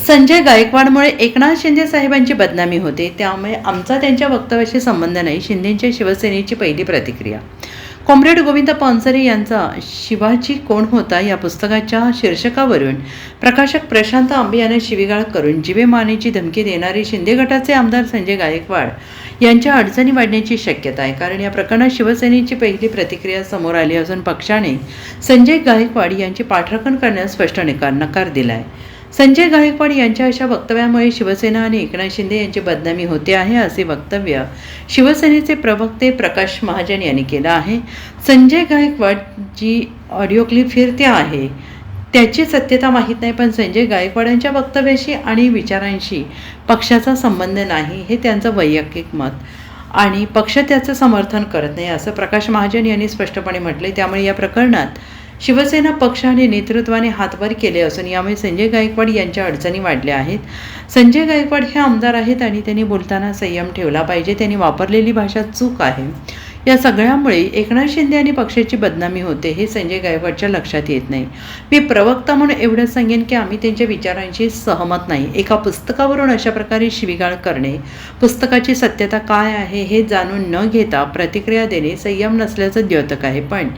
संजय गायकवाडमुळे एकनाथ शिंदे साहेबांची बदनामी होते, त्यामुळे आमचा त्यांच्या वक्तव्याशी संबंध नाही. शिंदेंच्या शिवसेनेची पहिली प्रतिक्रिया. कॉम्रेड गोविंद पानसरे यांचा शिवाजी कोण होता या पुस्तकाच्या शीर्षकावरून प्रकाशक प्रशांत आंबे यांना शिवीगाळ करून जीवे मारण्याची धमकी देणारे शिंदे गटाचे आमदार संजय गायकवाड यांच्या अडचणी वाढण्याची शक्यता आहे. कारण या प्रकरणात शिवसेनेची पहिली प्रतिक्रिया समोर आली असून पक्षाने संजय गायकवाड यांची पाठराखण करण्यास स्पष्ट नकार दिला आहे. संजय गायकवाड यांच्या अशा वक्तव्यामुळे शिवसेना आणि एकनाथ शिंदे यांची बदनामी होते आहे, असे वक्तव्य शिवसेनेचे प्रवक्ते प्रकाश महाजन यांनी केलं आहे. संजय गायकवाड जी ऑडिओ क्लिप फिरते आहे त्याची सत्यता माहीत नाही, पण संजय गायकवाडांच्या वक्तव्याशी आणि विचारांशी पक्षाचा संबंध नाही, हे त्यांचं वैयक्तिक मत आणि पक्ष त्याचं समर्थन करत नाही, असं प्रकाश महाजन यांनी स्पष्टपणे म्हटले. त्यामुळे या प्रकरणात शिवसेना पक्ष आणि नेतृत्वाने हातभार केले असून यामुळे संजय गायकवाड यांच्या अडचणी वाढल्या आहेत. संजय गायकवाड हे आमदार आहेत आणि त्यांनी बोलताना संयम ठेवला पाहिजे. त्यांनी वापरलेली भाषा चूक आहे. या सगळ्यामुळे एकनाथ शिंदे आणि पक्षाची बदनामी होते, हे संजय गायकवाडच्या लक्षात येत नाही. मी प्रवक्ता म्हणून एवढंच सांगेन की आम्ही त्यांच्या विचारांशी सहमत नाही. एका पुस्तकावरून अशा प्रकारे शिवीगाळ करणे, पुस्तकाची सत्यता काय आहे हे जाणून न घेता प्रतिक्रिया देणे संयम नसल्याचं द्योतक आहे. पण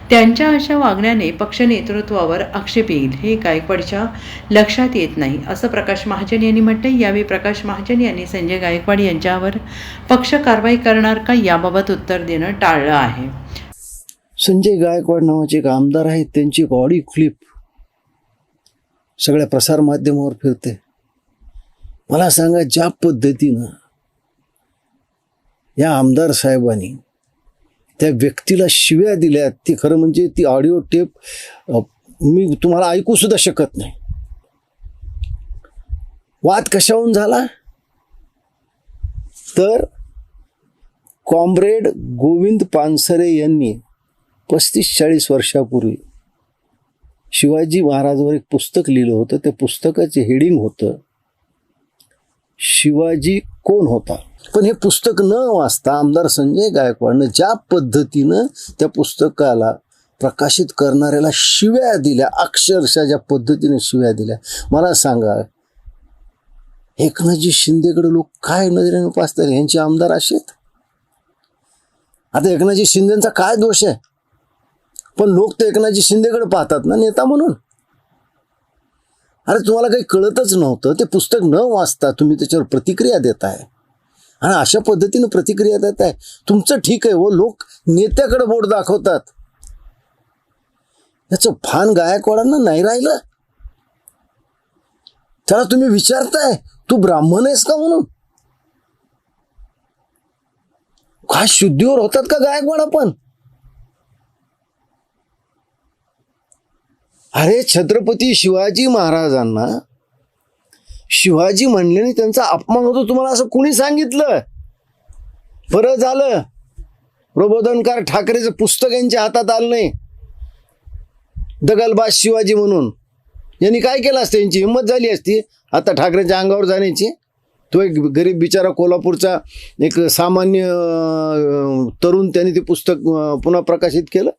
त्यांच्या अशा वागण्याने पक्ष नेतृत्वावर आक्षेप येईल हे गायकवाडच्या लक्षात येत नाही, असं प्रकाश महाजन यांनी म्हटलं. यावेळी प्रकाश महाजन यांनी संजय गायकवाड यांच्यावर पक्ष कारवाई करणार का याबाबत उत्तर देणं टाळलं आहे. संजय गायकवाड नावाचे एक आमदार आहेत, त्यांची एक ऑडिओ क्लिप सगळ्या प्रसारमाध्यमावर फिरते. मला सांगा, ज्या पद्धतीनं या आमदार साहेबांनी त्या व्यक्तीला शिव्या दिल्या, ती खरं म्हणजे ती ऑडिओ टेप मी तुम्हाला ऐकू सुद्धा शकत नाही. वाद कशाहून झाला तर कॉम्रेड गोविंद पानसरे यांनी 35-40 वर्षापूर्वी शिवाजी महाराजांवर एक पुस्तक लिहिलं होतं. त्या पुस्तकाचे हेडिंग होतं शिवाजी कोण होता. पण हे पुस्तक न वाचता आमदार संजय गायकवाडनं ज्या पद्धतीनं त्या पुस्तकाला प्रकाशित करणाऱ्याला शिव्या दिल्या, अक्षरशः ज्या पद्धतीने शिव्या दिल्या, मला सांगा एकनाथजी शिंदेकडे लोक काय नजरेने पाहतात? यांचे आमदार असेत. आता एकनाथजी शिंदेचा काय दोष आहे? पण लोक तर एकनाथजी शिंदेकडे पाहतात ना नेता म्हणून. अरे तुम्हाला काही कळतच नव्हतं, ते पुस्तक न वाचता तुम्ही त्याच्यावर प्रतिक्रिया देताय आणि अशा पद्धतीनं प्रतिक्रिया देताय. तुमचं ठीक आहे, व लोक नेत्याकडे बोट दाखवतात, याचं भान गायकवाडांना नाही राहिलं. त्याला तुम्ही विचारताय तू ब्राह्मण आहेस का म्हणून? काय शुद्धीवर होतात का गायकवाड आपण? अरे छत्रपती शिवाजी महाराजांना शिवाजी म्हणल्याने त्यांचा अपमान होतो, तुम्हाला असं कुणी सांगितलं? बरं झालं प्रबोधनकार ठाकरेचं पुस्तक यांच्या हातात आलं नाही. दगलबाज शिवाजी म्हणून यांनी काय केलं असतं? यांची हिंमत झाली असती आता ठाकरेच्या अंगावर जाण्याची. तो एक गरीब बिचारा कोल्हापूरचा एक सामान्य तरुण, त्यांनी ते पुस्तक पुन्हा प्रकाशित केलं.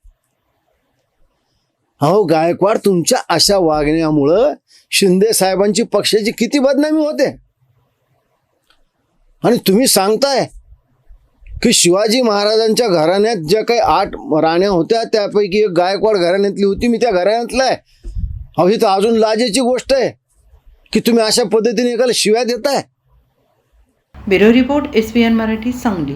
अहो गायकवाड, तुमच्या अशा वागण्यामुळं शिंदे साहेबांची पक्षाची किती बदनामी होते. आणि तुम्ही सांगताय की शिवाजी महाराजांच्या घराण्यात ज्या काही 8 राण्या होत्या त्यापैकी एक गायकवाड घराण्यातली होती, मी त्या घराण्यातला आहे. अहो ही तर अजून लाजेची गोष्ट आहे की तुम्ही अशा पद्धतीने एकाला शिव्या देताय. Bureau report, SVN Marathi, Sangli.